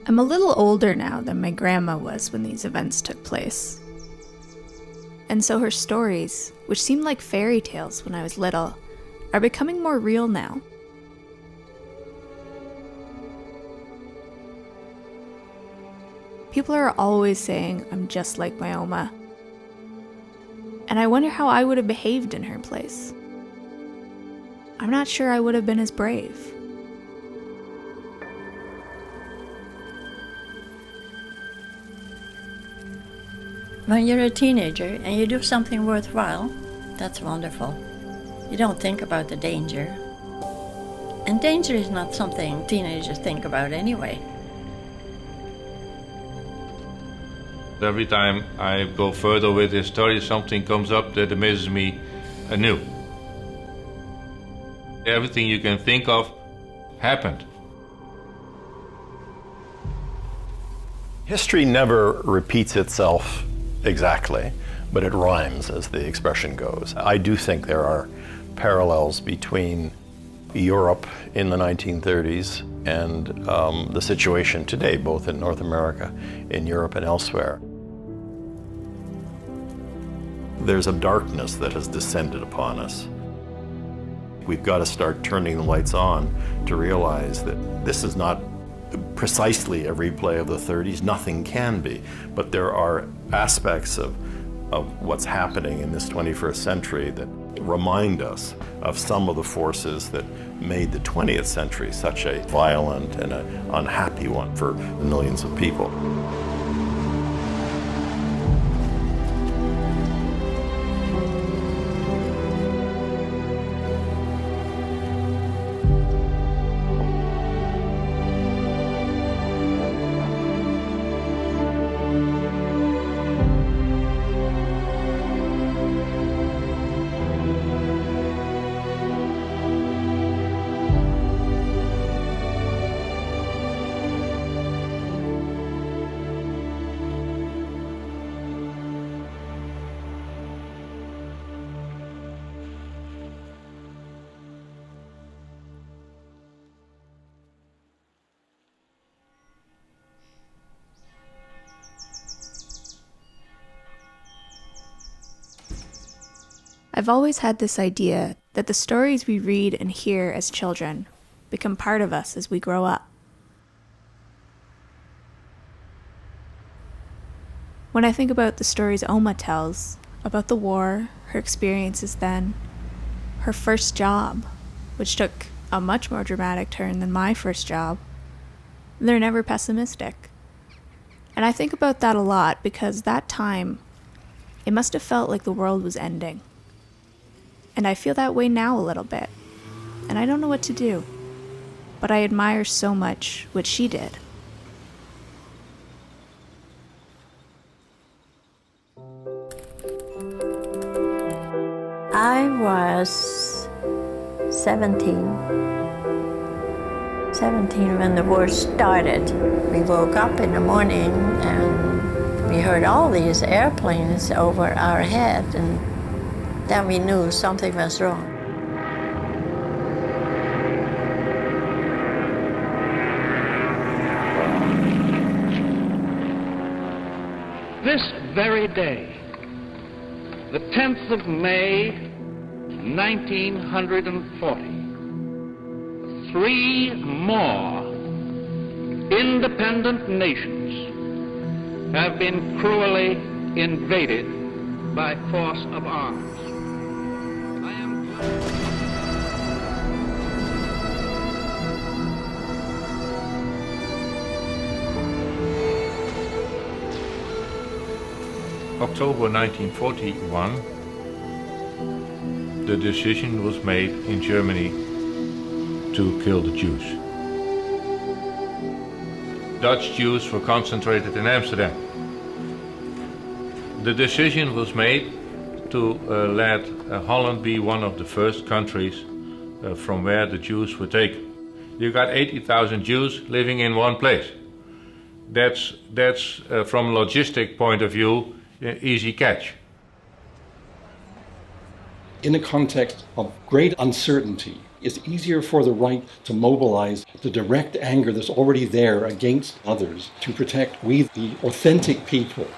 I'm a little older now than my grandma was when these events took place. And so her stories, which seemed like fairy tales when I was little, are becoming more real now. People are always saying I'm just like my Oma. And I wonder how I would have behaved in her place. I'm not sure I would have been as brave. When you're a teenager and you do something worthwhile, that's wonderful. You don't think about the danger. And danger is not something teenagers think about anyway. Every time I go further with this story, something comes up that amazes me anew. Everything you can think of happened. History never repeats itself exactly, but it rhymes, as the expression goes. I do think there are parallels between Europe in the 1930s and the situation today, both in North America, in Europe, and elsewhere. There's a darkness that has descended upon us. We've got to start turning the lights on to realize that this is not precisely a replay of the 30s. Nothing can be, but there are aspects of what's happening in this 21st century that remind us of some of the forces that made the 20th century such a violent and an unhappy one for millions of people. I've always had this idea that the stories we read and hear as children become part of us as we grow up. When I think about the stories Oma tells, about the war, her experiences then, her first job, which took a much more dramatic turn than my first job, they're never pessimistic. And I think about that a lot because that time, it must have felt like the world was ending. And I feel that way now a little bit. And I don't know what to do. But I admire so much what she did. I was 17 when the war started. We woke up in the morning and we heard all these airplanes over our head, and then we knew something was wrong. This very day, the 10th of May, 1940, 3 more independent nations have been cruelly invaded by force of arms. October 1941, the decision was made in Germany to kill the Jews. Dutch Jews were concentrated in Amsterdam. The decision was made to let Holland be one of the first countries from where the Jews were taken. You got 80,000 Jews living in one place. That's from a logistic point of view, easy catch. In a context of great uncertainty, it's easier for the right to mobilize the direct anger that's already there against others to protect we, the authentic people.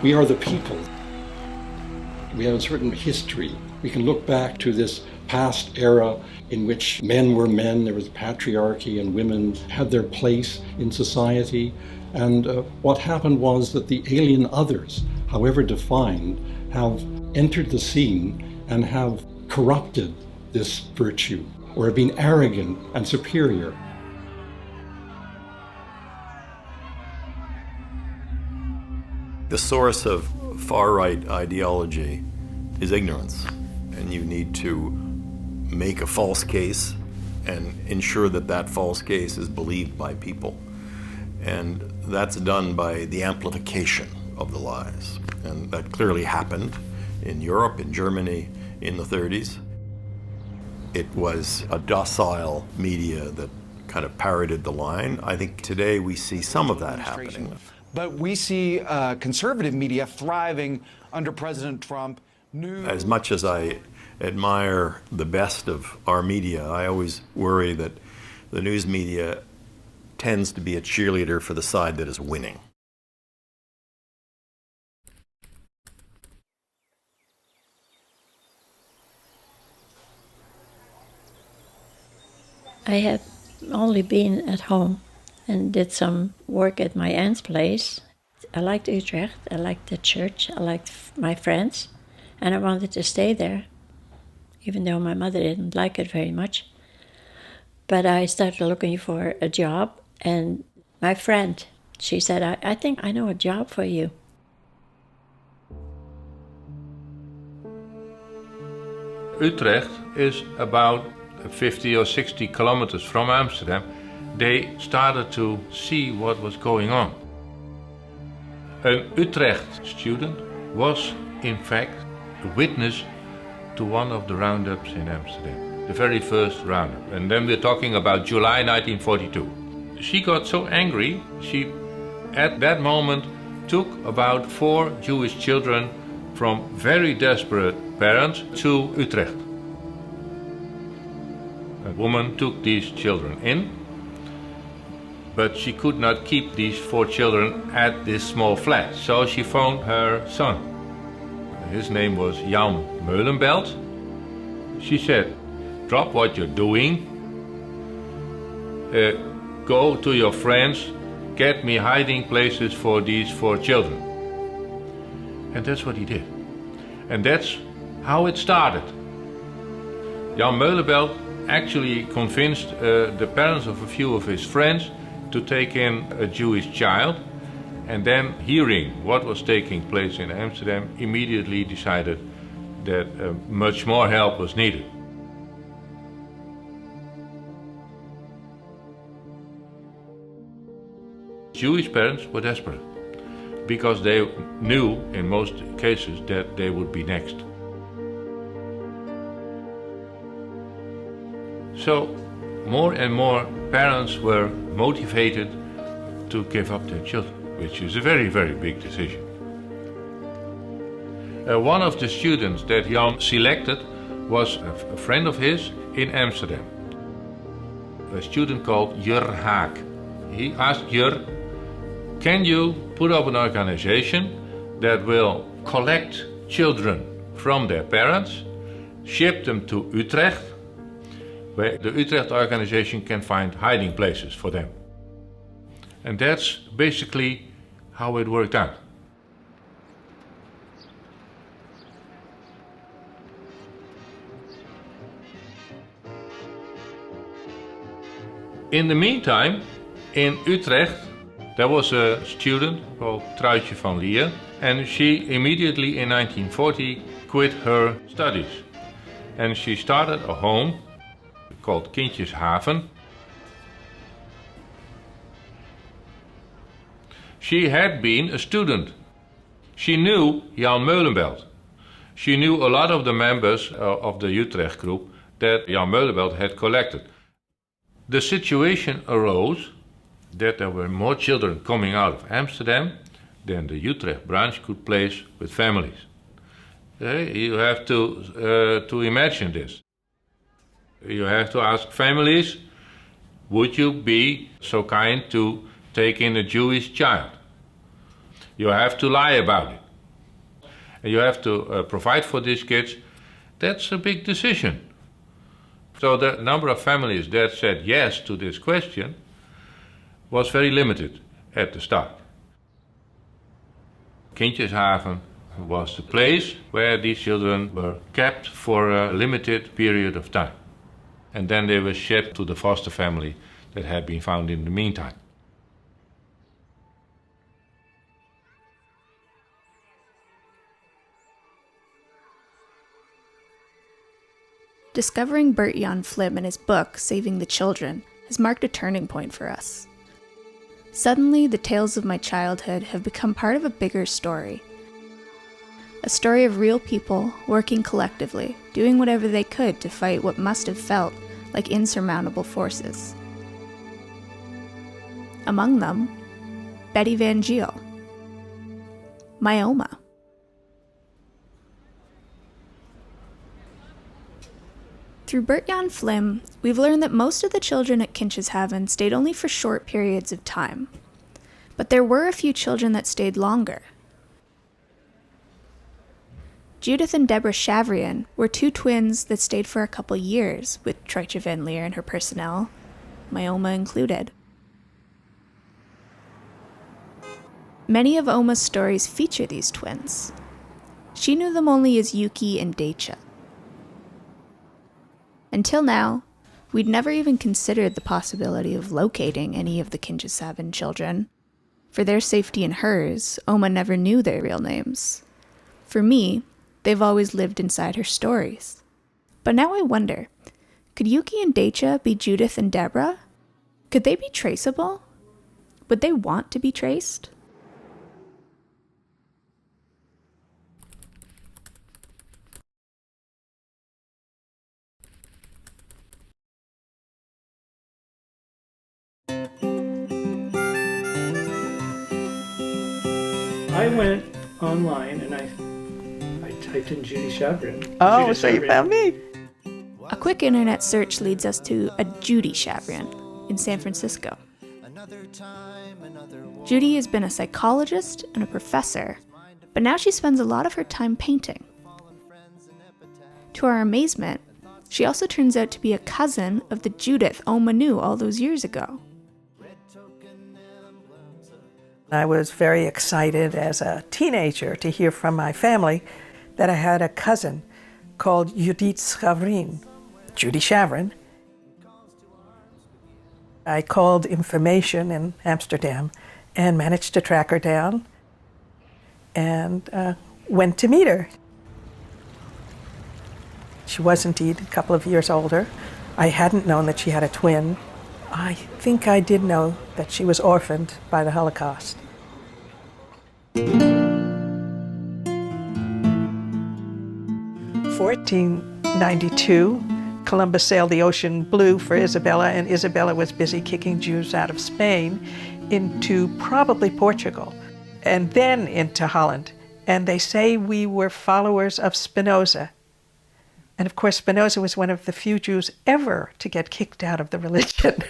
We are the people. We have a certain history. We can look back to this past era in which men were men, there was patriarchy, and women had their place in society. And what happened was that the alien others, however defined, have entered the scene and have corrupted this virtue, or have been arrogant and superior. The source of far-right ideology is ignorance, and you need to make a false case and ensure that that false case is believed by people. And that's done by the amplification of the lies. And that clearly happened in Europe, in Germany, in the 30s. It was a docile media that kind of parroted the line. I think today we see some of that happening. But we see conservative media thriving under President Trump. As much as I admire the best of our media, I always worry that the news media tends to be a cheerleader for the side that is winning. I had only been at home and did some work at my aunt's place. I liked Utrecht, I liked the church, I liked my friends, and I wanted to stay there, even though my mother didn't like it very much. But I started looking for a job, and my friend, she said, I think I know a job for you. Utrecht is about 50 or 60 kilometers from Amsterdam. They started to see what was going on. An Utrecht student was, in fact, a witness to one of the roundups in Amsterdam, the very first roundup. And then we're talking about July 1942. She got so angry, she, at that moment, took about 4 Jewish children from very desperate parents to Utrecht. A woman took these children in, but she could not keep these 4 children at this small flat. So she phoned her son. His name was Jan Meulenbelt. She said, drop what you're doing, go to your friends, get me hiding places for these 4 children. And that's what he did. And that's how it started. Jan Meulenbelt actually convinced the parents of a few of his friends to take in a Jewish child, and then hearing what was taking place in Amsterdam, immediately decided that much more help was needed. Jewish parents were desperate because they knew in most cases that they would be next. So more and more parents were motivated to give up their children, which is a very, very big decision. One of the students that Jan selected was a friend of his in Amsterdam, a student called Jur Haak. He asked Jur, can you put up an organization that will collect children from their parents, ship them to Utrecht, where the Utrecht organization can find hiding places for them. And that's basically how it worked out. In the meantime, in Utrecht, there was a student called Truitje van Lier, and she immediately in 1940 quit her studies. And she started a home called Kindjeshaven. She had been a student. She knew Jan Meulenbelt. She knew a lot of the members of the Utrecht group that Jan Meulenbelt had collected. The situation arose that there were more children coming out of Amsterdam then the Utrecht branch could place with families. You have to imagine this. You have to ask families, would you be so kind to take in a Jewish child? You have to lie about it. And you have to provide for these kids. That's a big decision. So the number of families that said yes to this question was very limited at the start. Kindjeshaven was the place where these children were kept for a limited period of time. And then they were shipped to the foster family that had been found in the meantime. Discovering Bert-Jan Flim and his book, Saving the Children, has marked a turning point for us. Suddenly, the tales of my childhood have become part of a bigger story. A story of real people working collectively, doing whatever they could to fight what must have felt like insurmountable forces. Among them, Betty Van Geel, my Oma. Through Bert-Jan Flim, we've learned that most of the children at Kindjeshaven stayed only for short periods of time. But there were a few children that stayed longer. Judith and Deborah Shavrian were two twins that stayed for a couple years with Troitje van Leer and her personnel, my Oma included. Many of Oma's stories feature these twins. She knew them only as Yuki and Daycha. Until now, we'd never even considered the possibility of locating any of the Kindjeshaven children. For their safety and hers, Oma never knew their real names. For me, they've always lived inside her stories. But now I wonder, could Yuki and Daycha be Judith and Deborah? Could they be traceable? Would they want to be traced? I went online and I typed in Judy Shavrin. Oh, Judith so you Shavrin. found me. A quick internet search leads us to a Judy Shavrin in San Francisco. Judy has been a psychologist and a professor, but now she spends a lot of her time painting. To our amazement, she also turns out to be a cousin of the Judith Oma knew all those years ago. I was very excited as a teenager to hear from my family that I had a cousin called Judith Shavrin, Judy Shavrin. I called information in Amsterdam and managed to track her down and went to meet her. She was indeed a couple of years older. I hadn't known that she had a twin. I think I did know that she was orphaned by the Holocaust. 1492, Columbus sailed the ocean blue for Isabella, and Isabella was busy kicking Jews out of Spain into probably Portugal, and then into Holland. And they say we were followers of Spinoza. And of course, Spinoza was one of the few Jews ever to get kicked out of the religion,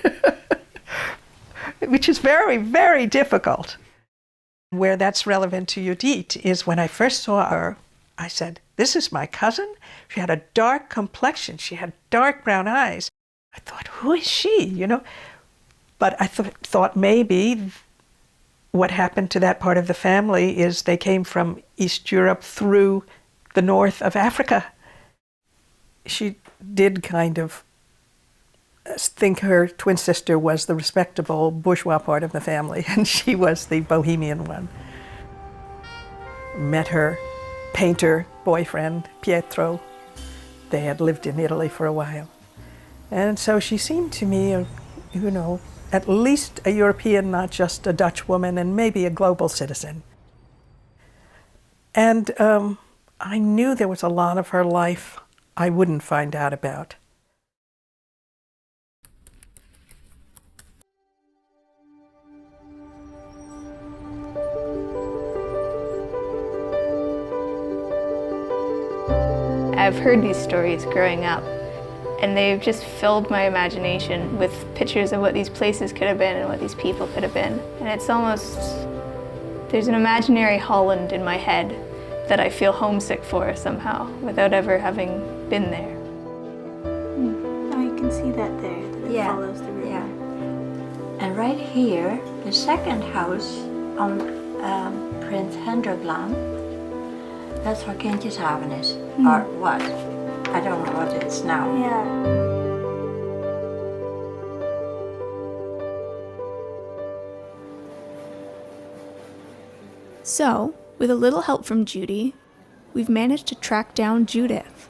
which is very, very difficult. Where that's relevant to Judith is when I first saw her, I said, this is my cousin? She had a dark complexion. She had dark brown eyes. I thought, who is she, you know? But I thought maybe what happened to that part of the family is they came from East Europe through the north of Africa. She did kind of think her twin sister was the respectable bourgeois part of the family, and she was the bohemian one. Met her painter boyfriend, Pietro. They had lived in Italy for a while. And so she seemed to me, you know, at least a European, not just a Dutch woman, and maybe a global citizen. And I knew there was a lot of her life I wouldn't find out about. I've heard these stories growing up, and they've just filled my imagination with pictures of what these places could have been and what these people could have been. And it's almost, there's an imaginary Holland in my head that I feel homesick for somehow, without ever having been there. Oh, you can see that there, that it follows the river. Yeah. And right here, the second house on Prince Hendrikland, that's where Kindjeshaven is, or what? I don't know what it is now. Yeah. So, with a little help from Judy, we've managed to track down Judith.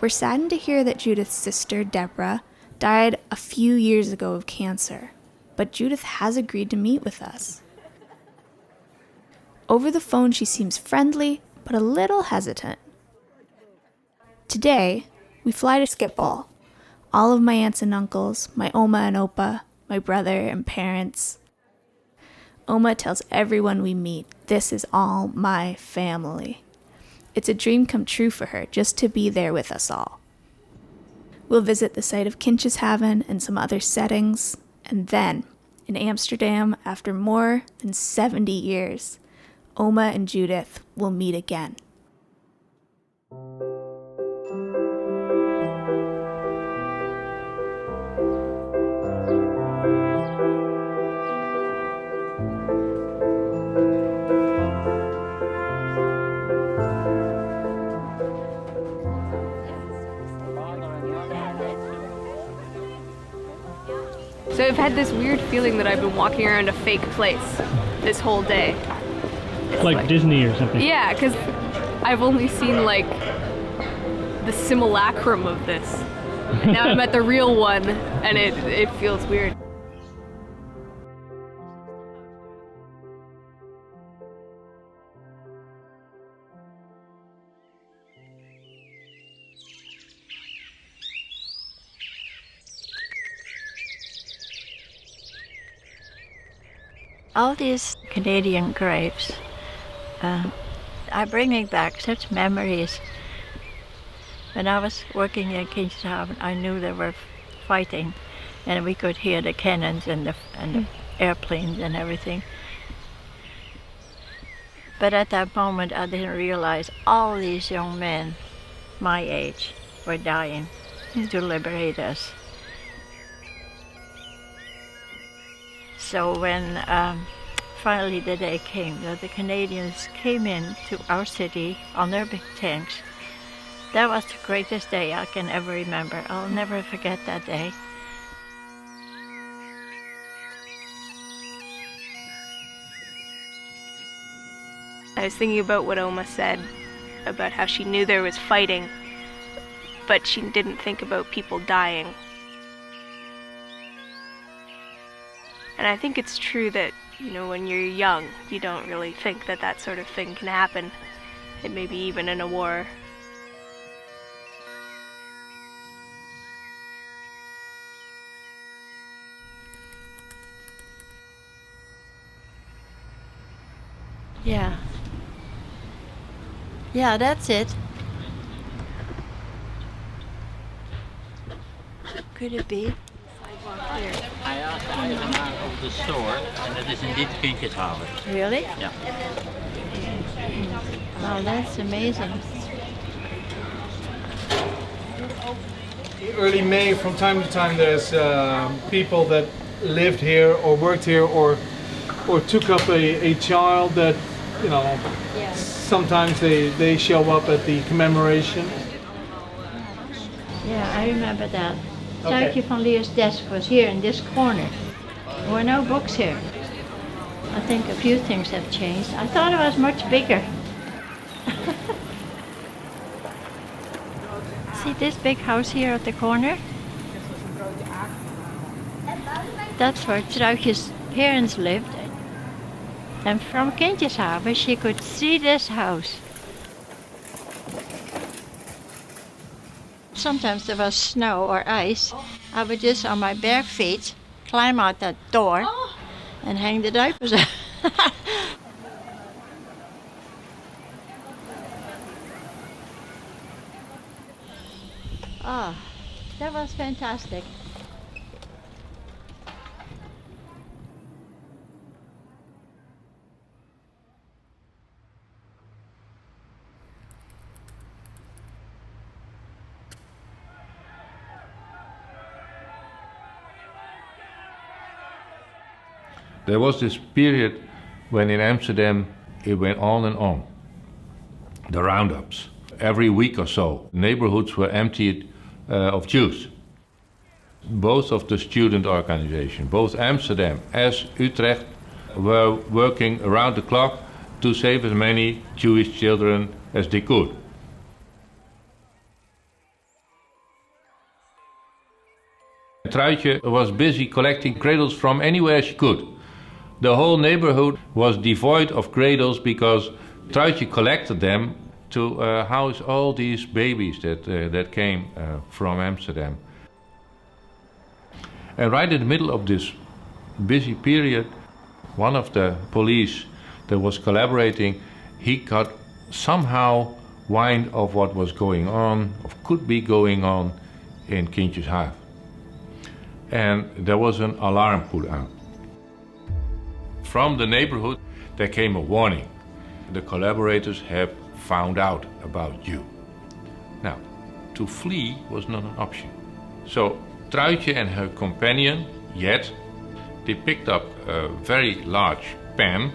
We're saddened to hear that Judith's sister, Deborah, died a few years ago of cancer, but Judith has agreed to meet with us. Over the phone, she seems friendly, but a little hesitant. Today, we fly to Schiphol. All of my aunts and uncles, my Oma and Opa, my brother and parents. Oma tells everyone we meet, this is all my family. It's a dream come true for her just to be there with us all. We'll visit the site of Kindjeshaven and some other settings, and then, in Amsterdam, after more than 70 years, Oma and Judith will meet again. So I've had this weird feeling that I've been walking around a fake place this whole day. Like Disney or something. Yeah, because I've only seen like the simulacrum of this. And now I'm at the real one, and it feels weird. All these Canadian graves are bringing back such memories. When I was working in Kindjeshaven, I knew they were fighting, and we could hear the cannons and the airplanes and everything. But at that moment, I didn't realize all these young men, my age, were dying to liberate us. So when finally the day came that the Canadians came in to our city on their big tanks, that was the greatest day I can ever remember. I'll never forget that day. I was thinking about what Oma said about how she knew there was fighting, but she didn't think about people dying. And I think it's true that, you know, when you're young, you don't really think that that sort of thing can happen. It may be even in a war. Yeah. Yeah, that's it. Could it be? Hij asked the man of the store, and it is indeed Kindjeshaven. Really? Yeah. Wow, that's amazing. Early May, from time to time, there's people that lived here or worked here or took up a child that, you know, sometimes they show up at the commemoration. Yeah, I remember that. Okay. Tuikje van Leer's desk was here in this corner. There were no books here. I think a few things have changed. I thought it was much bigger. See this big house here at the corner? That's where Truitje's parents lived. And from Kindjeshaven she could see this house. Sometimes there was snow or ice. I would just on my bare feet climb out that door and hang the diapers up. Ah, that was fantastic. There was this period when in Amsterdam it went on and on. The roundups. Every week or so, neighborhoods were emptied of Jews. Both of the student organizations, both Amsterdam as Utrecht, were working around the clock to save as many Jewish children as they could. Truitje was busy collecting cradles from anywhere she could. The whole neighborhood was devoid of cradles because Truitje collected them to house all these babies that came from Amsterdam. And right in the middle of this busy period, one of the police that was collaborating, he got somehow wind of what was going on, or could be going on in Kindjeshaven. And there was an alarm put out. From the neighborhood, there came a warning. The collaborators have found out about you. Now, to flee was not an option. So Truitje and her companion, Jet, they picked up a very large pen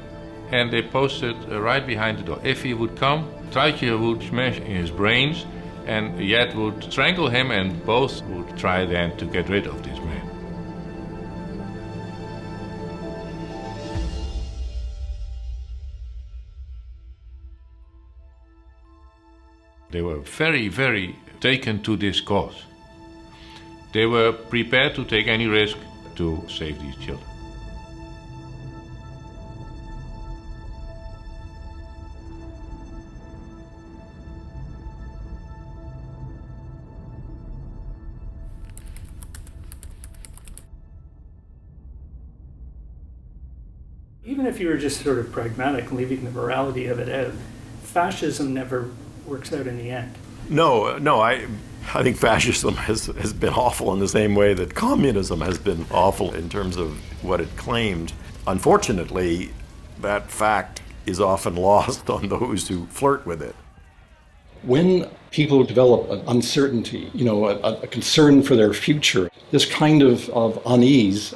and they posted right behind the door. If he would come, Truitje would smash in his brains and Jet would strangle him and both would try then to get rid of this man. They were very, very taken to this cause. They were prepared to take any risk to save these children. Even if you were just sort of pragmatic, leaving the morality of it out, fascism never works out in the end. No, I think fascism has been awful in the same way that communism has been awful in terms of what it claimed. Unfortunately, that fact is often lost on those who flirt with it. When people develop an uncertainty, a concern for their future, this kind of unease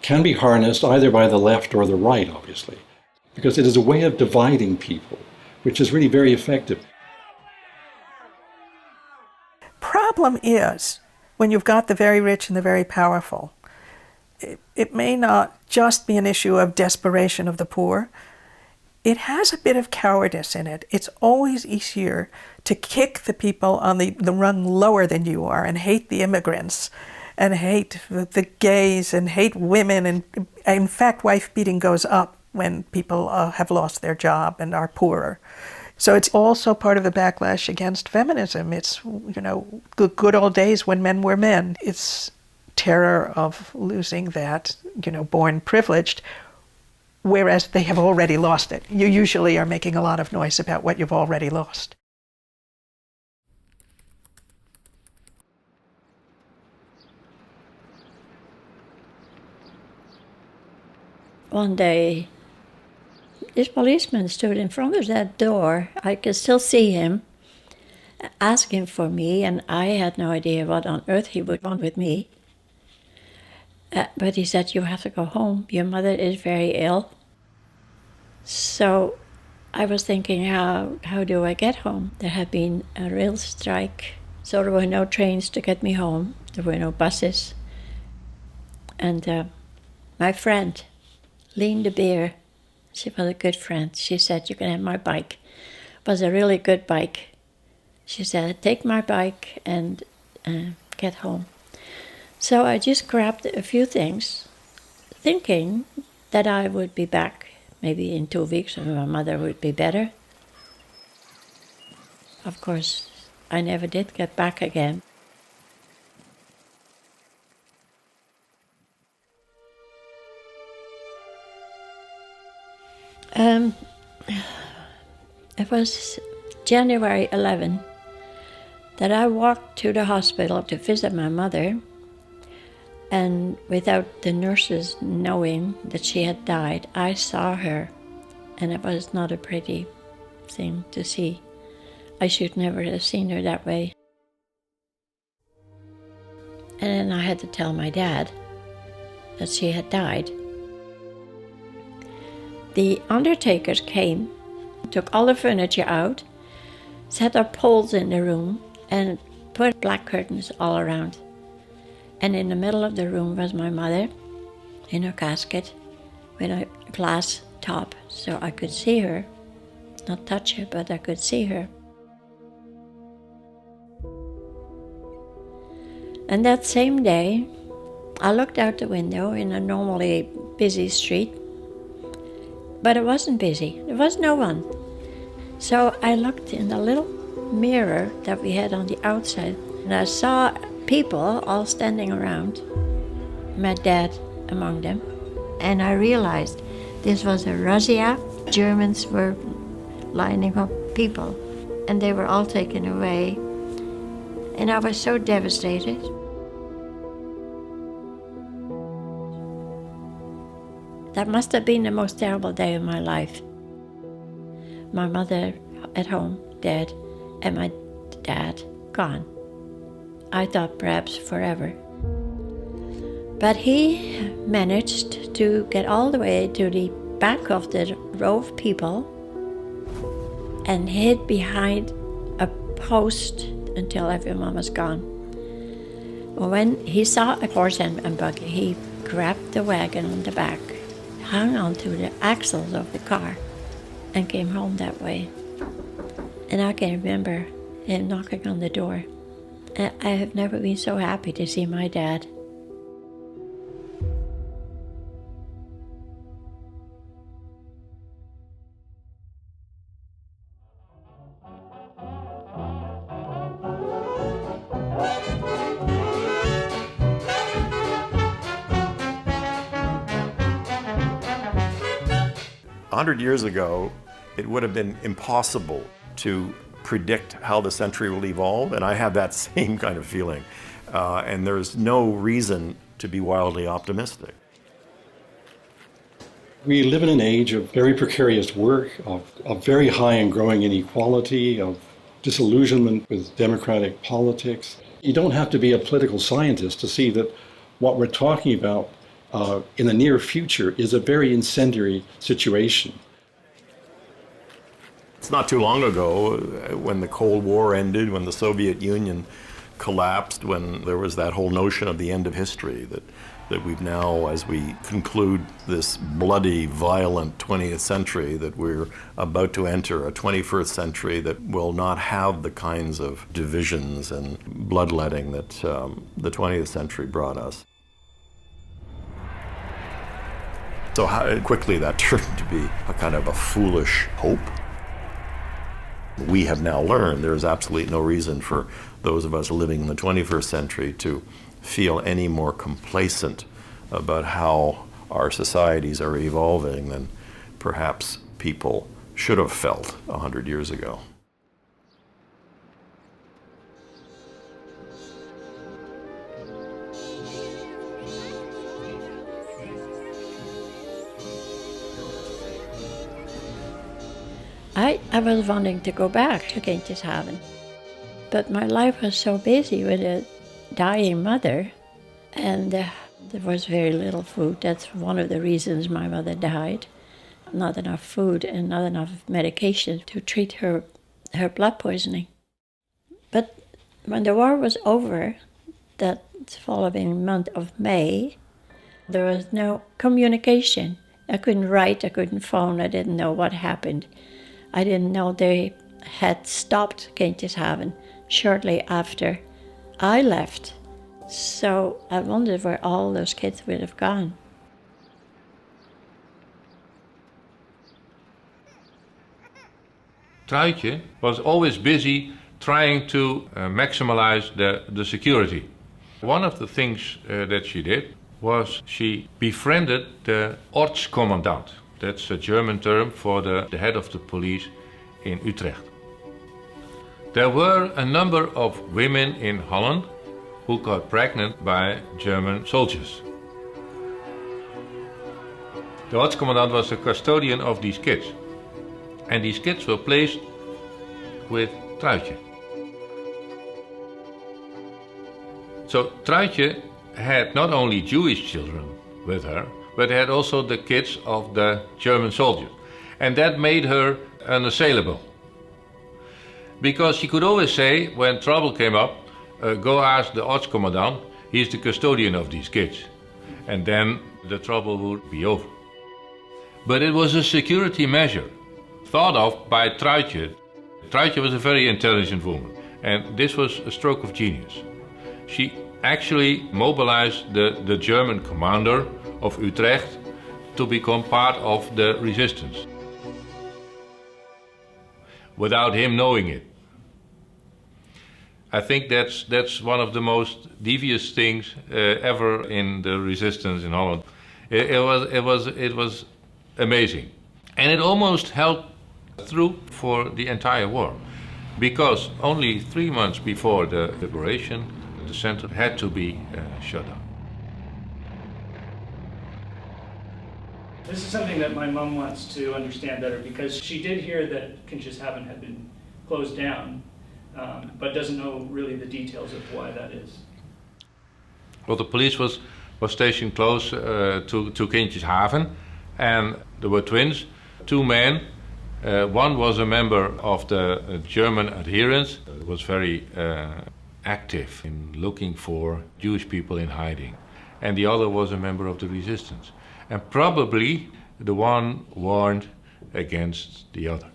can be harnessed either by the left or the right, obviously, because it is a way of dividing people, which is really very effective. Problem is, when you've got the very rich and the very powerful, it may not just be an issue of desperation of the poor. It has a bit of cowardice in it. It's always easier to kick the people on the rung lower than you are and hate the immigrants and hate the gays and hate women. And in fact, wife beating goes up when people have lost their job and are poorer. So it's also part of the backlash against feminism. It's, the good old days when men were men. It's terror of losing that, born privileged, whereas they have already lost it. You usually are making a lot of noise about what you've already lost. One day, this policeman stood in front of that door. I could still see him asking for me, and I had no idea what on earth he would want with me. But he said, "You have to go home. Your mother is very ill." So I was thinking, how do I get home? There had been a rail strike, so there were no trains to get me home. There were no buses. And my friend, Lien de Beer, she was a good friend. She said, "You can have my bike." It was a really good bike. She said, "Take my bike and get home." So I just grabbed a few things, thinking that I would be back maybe in 2 weeks and my mother would be better. Of course, I never did get back again. It was January 11. that I walked to the hospital to visit my mother, and without the nurses knowing that she had died, I saw her, and it was not a pretty thing to see. I should never have seen her that way. And then I had to tell my dad that she had died. The undertakers came, took all the furniture out, set up poles in the room, and put black curtains all around. And in the middle of the room was my mother in her casket with a glass top so I could see her. Not touch her, but I could see her. And that same day, I looked out the window in a normally busy street, but it wasn't busy. There was no one. So I looked in the little mirror that we had on the outside, and I saw people all standing around, my dad among them, and I realized this was a razzia. Germans were lining up people, and they were all taken away, and I was so devastated. That must have been the most terrible day of my life. My mother at home, dead, and my dad gone. I thought perhaps forever. But he managed to get all the way to the back of the row of people and hid behind a post until everyone was gone. When he saw a horse and buggy, he grabbed the wagon on the back, hung onto the axles of the car, and came home that way. And I can remember him knocking on the door. And I have never been so happy to see my dad. A 100 years ago, it would have been impossible to predict how the century will evolve, and I have that same kind of feeling. And there's no reason to be wildly optimistic. We live in an age of very precarious work, of very high and growing inequality, of disillusionment with democratic politics. You don't have to be a political scientist to see that what we're talking about in the near future is a very incendiary situation. It's not too long ago when the Cold War ended, when the Soviet Union collapsed, when there was that whole notion of the end of history, that we've now, as we conclude this bloody, violent 20th century, that we're about to enter a 21st century that will not have the kinds of divisions and bloodletting that the 20th century brought us. So how quickly that turned to be a kind of a foolish hope. We have now learned there is absolutely no reason for those of us living in the 21st century to feel any more complacent about how our societies are evolving than perhaps people should have felt 100 years ago. I was wanting to go back to Kindjeshaven, but my life was so busy with a dying mother, and there was very little food. That's one of the reasons my mother died. Not enough food and not enough medication to treat her blood poisoning. But when the war was over, that following month of May, there was no communication. I couldn't write, I couldn't phone, I didn't know what happened. I didn't know they had stopped Kindjeshaven shortly after I left. So I wondered where all those kids would have gone. Truitje was always busy trying to maximize the security. One of the things that she did was she befriended the Ortskommandant. That's a German term for the head of the police in Utrecht. There were a number of women in Holland who got pregnant by German soldiers. The Ortscommandant was the custodian of these kids. And these kids were placed with Truitje. So Truitje had not only Jewish children with her, but had also the kids of the German soldiers. And that made her unassailable. Because she could always say, when trouble came up, go ask the Ortscommandant, he's the custodian of these kids. And then the trouble would be over. But it was a security measure thought of by Truitje. Truitje was a very intelligent woman, and this was a stroke of genius. She actually mobilized the German commander of Utrecht to become part of the resistance, without him knowing it. I think that's one of the most devious things ever in the resistance in Holland. It was amazing, and it almost held through for the entire war, because only 3 months before the liberation, the center had to be shut down. This is something that my mom wants to understand better, because she did hear that Kindjeshaven had been closed down, but doesn't know really the details of why that is. Well, the police was stationed close to Kindjeshaven, and there were twins, 2 men. One was a member of the German adherents, was very active in looking for Jewish people in hiding. And the other was a member of the resistance. And probably the one warned against the other.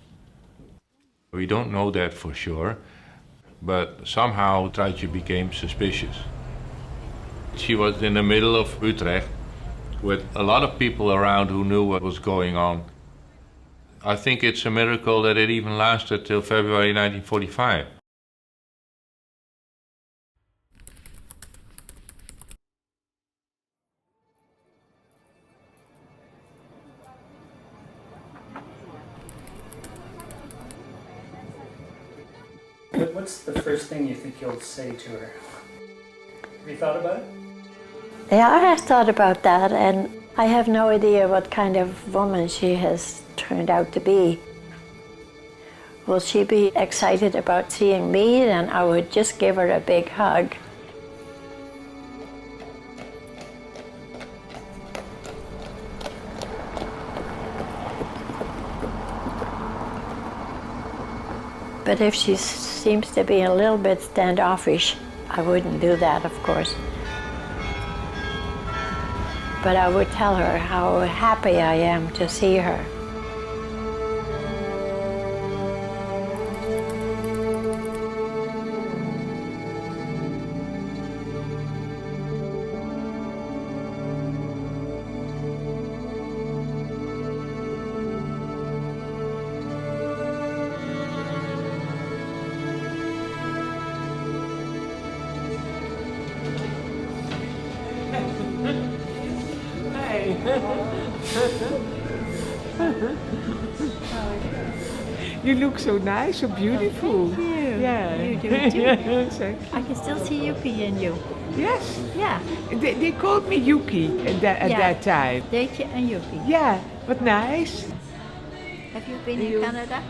We don't know that for sure, but somehow Truitje became suspicious. She was in the middle of Utrecht with a lot of people around who knew what was going on. I think it's a miracle that it even lasted till February 1945. What's the first thing you think you'll say to her? Have you thought about it? Yeah, I have thought about that, and I have no idea what kind of woman she has turned out to be. Will she be excited about seeing me? Then I would just give her a big hug. But if she seems to be a little bit standoffish, I wouldn't do that, of course. But I would tell her how happy I am to see her. You look so nice, so beautiful. Thank you. Yeah. You do too. I can still see Yuki in you. Yes. Yeah. They called me Yuki at that time. Deetje and Yuki. Yeah, but nice. Have you been in Canada?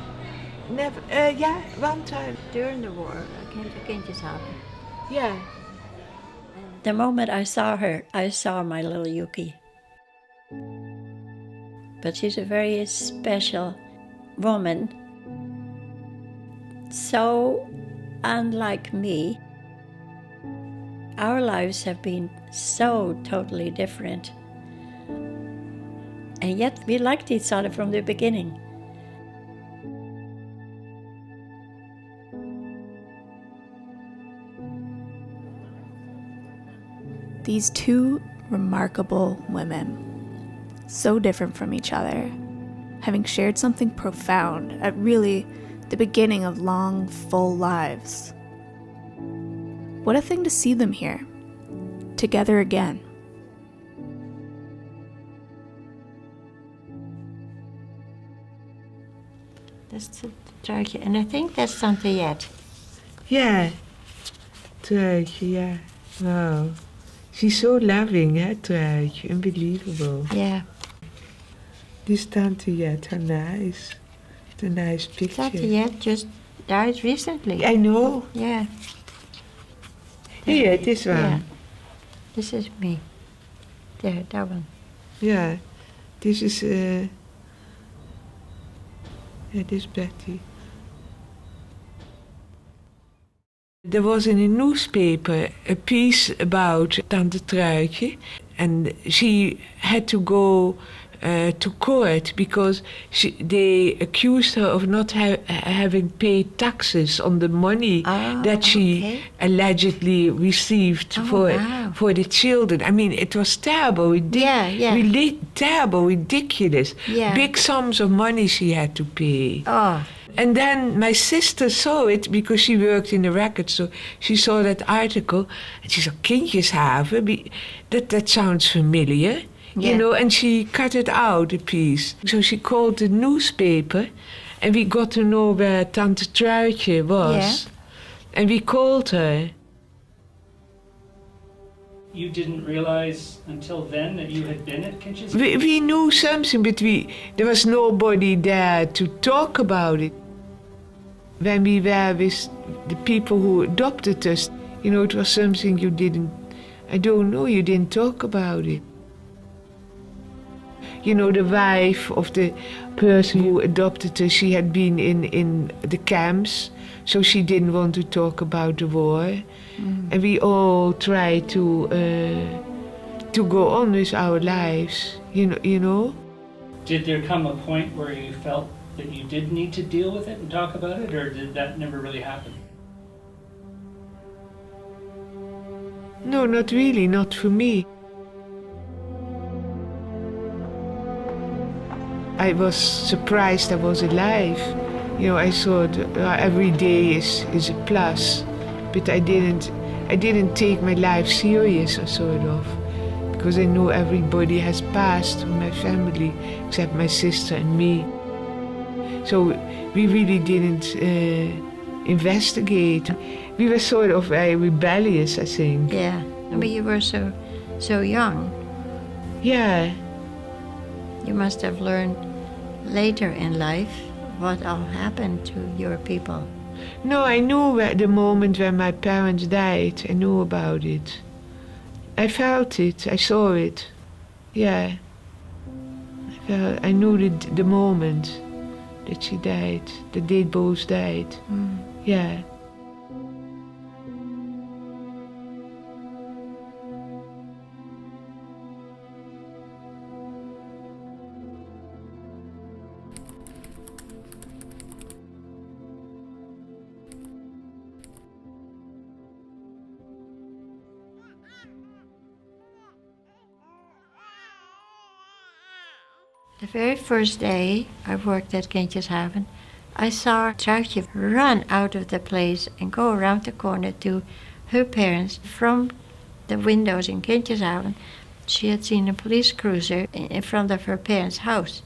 Never. Yeah, one time. During the war, I came to Kindjeshaven. Yeah. The moment I saw her, I saw my little Yuki. But she's a very special woman, so unlike me. Our lives have been so totally different, and yet we liked each other from the beginning. These two remarkable women, so different from each other, having shared something profound at really the beginning of long, full lives. What a thing to see them here, together again. That's the Truitje, and I think that's Tante Jet. Ja, Truitje, ja. Wow. She's so loving, hè, Truitje. Unbelievable. Yeah. This Tante Jet, how nice. It's a nice picture. Tante Jet just died recently. I know. Yeah. Yeah, this one. Yeah. This is me. There, that one. Yeah, this is, this is Betty. There was in a newspaper a piece about Tante Truitje, and she had to go to court because they accused her of not having paid taxes on the money that she allegedly received for the children. I mean, it was terrible, terrible, ridiculous. Yeah. Big sums of money she had to pay. Oh. And then my sister saw it because she worked in the record, so she saw that article and she said, kindjeshaven, that sounds familiar. Yeah. You know, and she cut it out, a piece. So she called the newspaper and we got to know where Tante Truitje was. Yeah. And we called her. You didn't realize until then that you had been at Kinshas? We knew something, but there was nobody there to talk about it. When we were with the people who adopted us, you know, it was something you didn't talk about it. You know, the wife of the person who adopted her, she had been in the camps, so she didn't want to talk about the war. Mm. And we all tried to go on with our lives, you know. Did there come a point where you felt that you did need to deal with it and talk about it, or did that never really happen? No, not really, not for me. I was surprised I was alive. You know, I thought every day is a plus, but I didn't take my life serious, sort of, because I know everybody has passed in my family except my sister and me. So we really didn't investigate. We were sort of very rebellious, I think. Yeah, but you were so young. Yeah. You must have learned later in life what all happened to your people. No, I knew the moment when my parents died. I knew about it. I felt it. I saw it. Yeah. I knew the moment that she died, that they both died. Mm. Yeah. The very first day I worked at Kindjeshaven, I saw Truitje run out of the place and go around the corner to her parents. From the windows in Kindjeshaven, she had seen a police cruiser in front of her parents' house.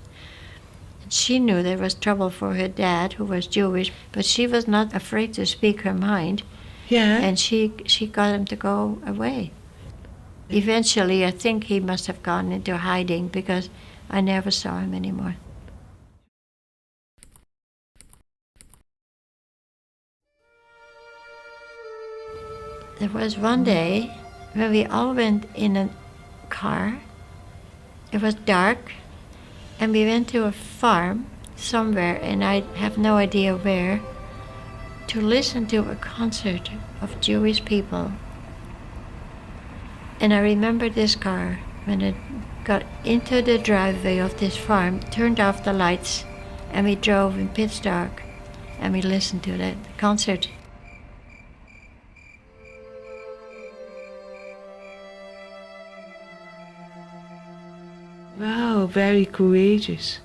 And she knew there was trouble for her dad, who was Jewish, but she was not afraid to speak her mind. Yeah. And she got him to go away. Eventually, I think he must have gone into hiding because I never saw him anymore. There was one day when we all went in a car. It was dark, and we went to a farm somewhere, and I have no idea where, to listen to a concert of Jewish people. And I remember this car, when it got into the driveway of this farm, turned off the lights, and we drove in pitch dark, and we listened to the concert. Wow, very courageous.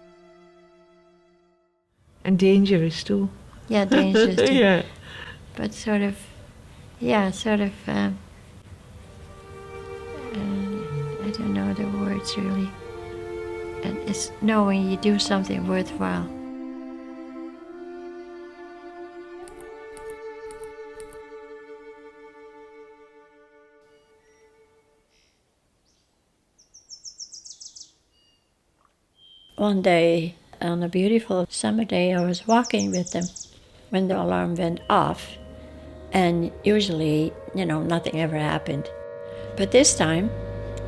And dangerous too. Yeah, dangerous too. Yeah. But sort of, I don't know the words really. And it's knowing you do something worthwhile. One day, on a beautiful summer day, I was walking with them when the alarm went off. And usually, nothing ever happened. But this time,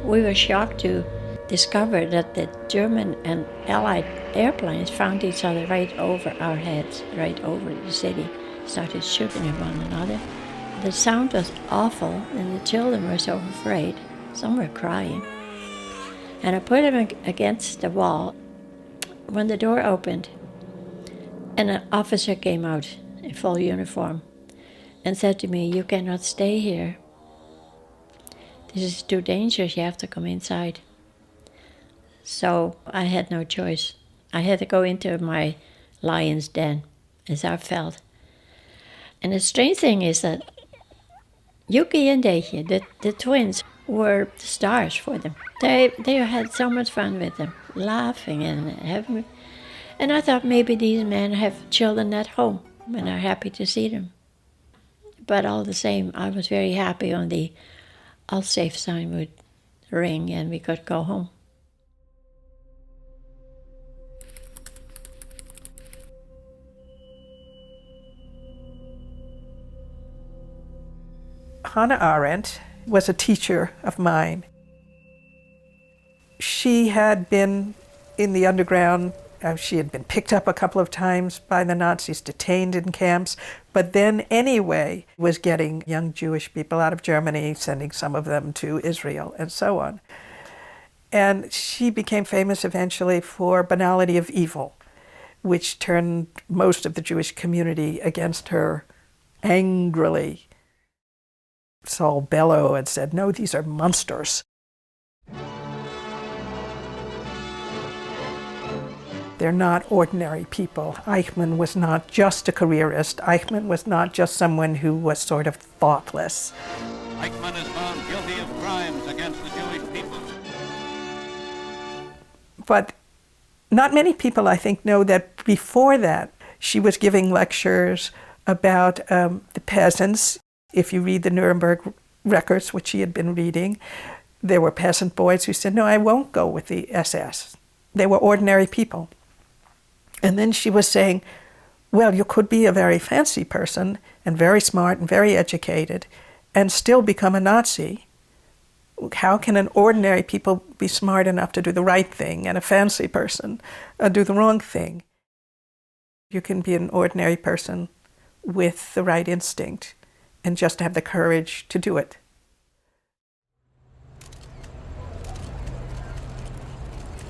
we were shocked to discover that the German and Allied airplanes found each other right over our heads, right over the city, started shooting at one another. The sound was awful, and the children were so afraid. Some were crying. And I put them against the wall when the door opened, and an officer came out in full uniform and said to me, "You cannot stay here. This is too dangerous, you have to come inside." So I had no choice. I had to go into my lion's den, as I felt. And the strange thing is that Yuki and Deitje, the twins, were the stars for them. They had so much fun with them, laughing and having. And I thought maybe these men have children at home and are happy to see them. But all the same, I was very happy when the all safe sign would ring and we could go home. Hannah Arendt was a teacher of mine. She had been in the underground. She had been picked up a couple of times by the Nazis, detained in camps, but then anyway was getting young Jewish people out of Germany, sending some of them to Israel, and so on. And she became famous eventually for Banality of Evil, which turned most of the Jewish community against her angrily. Saul Bellow had said, "No, these are monsters." They're not ordinary people. Eichmann was not just a careerist. Eichmann was not just someone who was sort of thoughtless. Eichmann is found guilty of crimes against the Jewish people. But not many people, I think, know that before that, she was giving lectures about the peasants. If you read the Nuremberg records, which she had been reading, there were peasant boys who said, "No, I won't go with the SS." They were ordinary people. And then she was saying, well, you could be a very fancy person and very smart and very educated and still become a Nazi. How can an ordinary people be smart enough to do the right thing and a fancy person do the wrong thing? You can be an ordinary person with the right instinct and just have the courage to do it.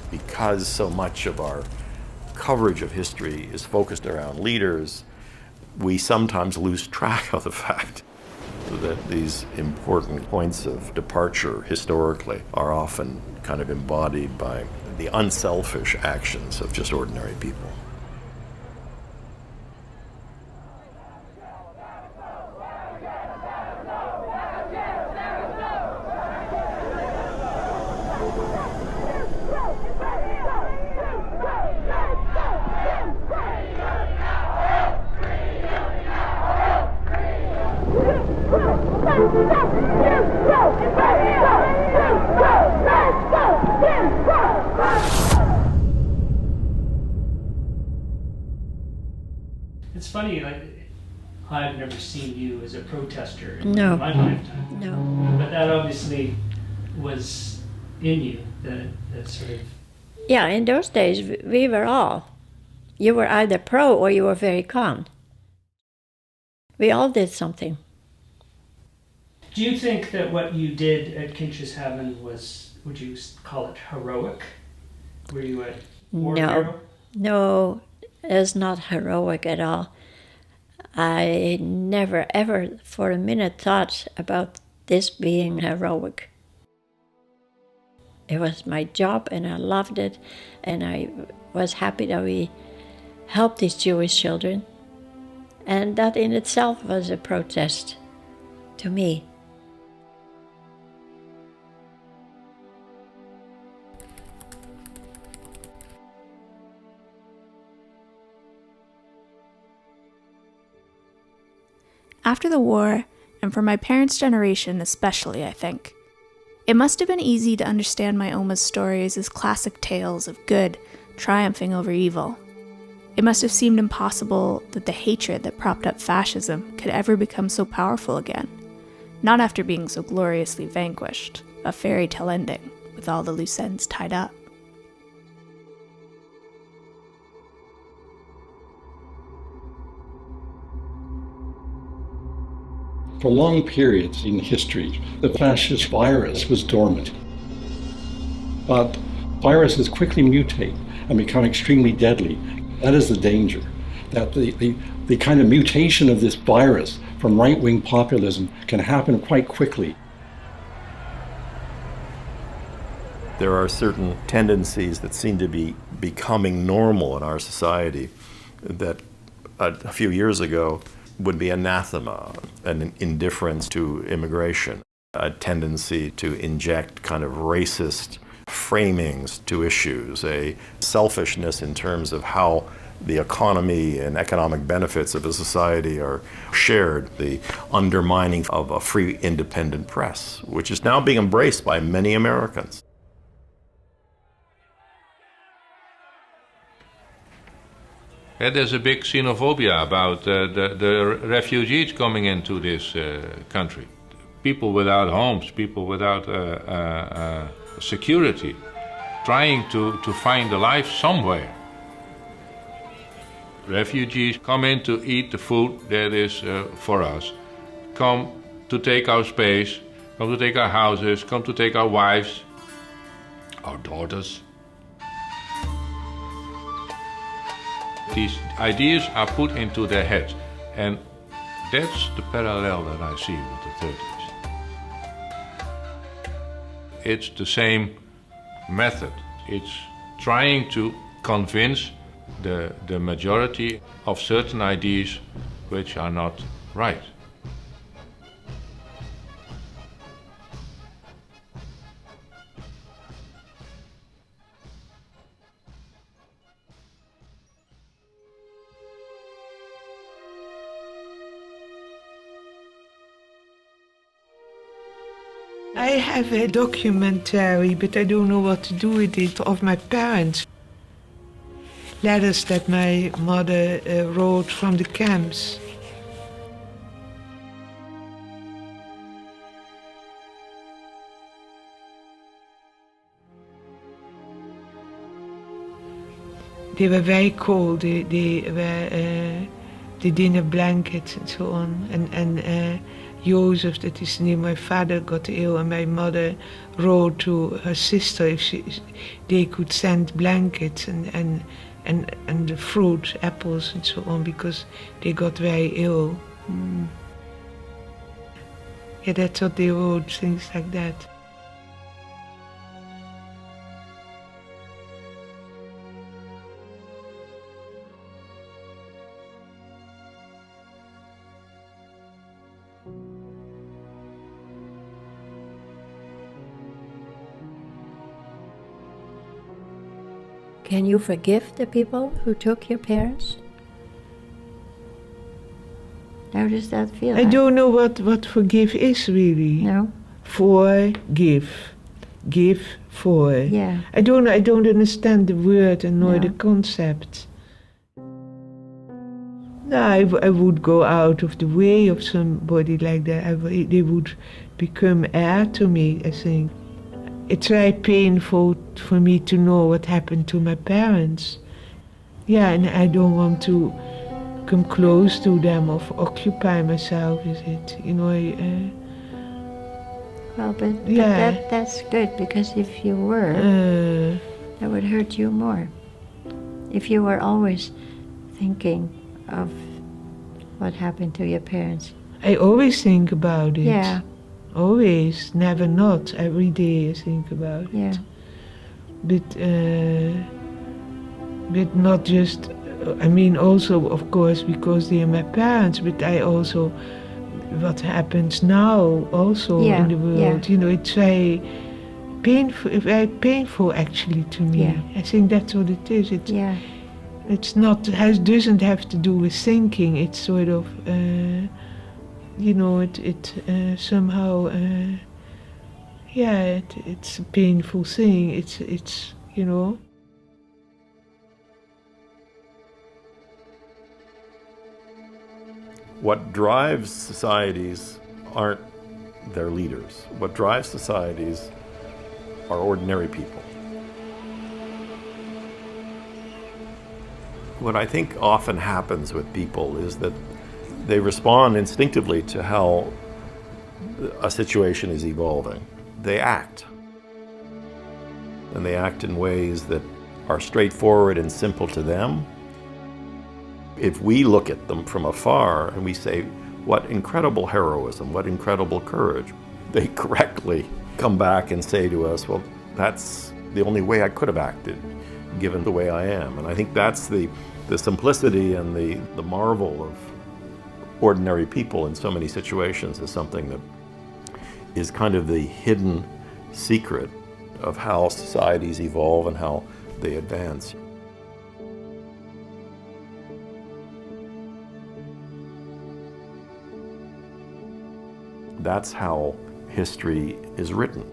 Because so much of our coverage of history is focused around leaders, we sometimes lose track of the fact that these important points of departure historically are often kind of embodied by the unselfish actions of just ordinary people. It's funny, like, I've never seen you as a protester in No. my lifetime. No. But that obviously was in you, that sort of... Yeah, in those days, we were all. You were either pro or you were very con. We all did something. Do you think that what you did at Kinshashaven was, would you call it heroic? Were you a war hero? No, it's not heroic at all. I never, ever for a minute thought about this being heroic. It was my job and I loved it, and I was happy that we helped these Jewish children. And that in itself was a protest to me. After the war, and for my parents' generation especially, I think, it must have been easy to understand my Oma's stories as classic tales of good, triumphing over evil. It must have seemed impossible that the hatred that propped up fascism could ever become so powerful again, not after being so gloriously vanquished, a fairy tale ending with all the loose ends tied up. For long periods in history, the fascist virus was dormant. But viruses quickly mutate and become extremely deadly. That is the danger, that the kind of mutation of this virus from right-wing populism can happen quite quickly. There are certain tendencies that seem to be becoming normal in our society that a few years ago would be anathema, an indifference to immigration, a tendency to inject kind of racist framings to issues, a selfishness in terms of how the economy and economic benefits of a society are shared, the undermining of a free, independent press, which is now being embraced by many Americans. Yeah, there's a big xenophobia about the refugees coming into this country. People without homes, people without security, trying to find a life somewhere. Refugees come in to eat the food that is for us, come to take our space, come to take our houses, come to take our wives, our daughters. These ideas are put into their heads, and that's the parallel that I see with the 30s. It's the same method. It's trying to convince the majority of certain ideas which are not right. I have a documentary, but I don't know what to do with it, of my parents. Letters that my mother wrote from the camps. They were very cold. They didn't have blankets and so on. And Jozef, that is near my father, got ill, and my mother wrote to her sister if they could send blankets and the fruit, apples and so on, because they got very ill. Yeah, that's what they wrote, things like that. Can you forgive the people who took your parents? How does that feel? I don't know what forgive is really. No? Forgive. Give for. Yeah. I don't understand the word and nor the concept. No, I would go out of the way of somebody like that. They would become heir to me, I think. It's very painful for me to know what happened to my parents. Yeah, and I don't want to come close to them or occupy myself with it, you know. Well, but that's good, because if you were, that would hurt you more. If you were always thinking of what happened to your parents. I always think about it. Yeah. Always, never not. Every day I think about it. Yeah. But not just, I mean also, of course, because they are my parents, but I also, what happens now also in the world, you know, it's very painful actually to me. Yeah. I think that's what it is. It's not, doesn't have to do with thinking, it's sort of, you know, it somehow, it's a painful thing. It's you know. What drives societies aren't their leaders. What drives societies are ordinary people. What I think often happens with people is that they respond instinctively to how a situation is evolving. They act. And they act in ways that are straightforward and simple to them. If we look at them from afar and we say, what incredible heroism, what incredible courage, they correctly come back and say to us, well, that's the only way I could have acted, given the way I am. And I think that's the simplicity and the marvel of ordinary people in so many situations is something that is kind of the hidden secret of how societies evolve and how they advance. That's how history is written.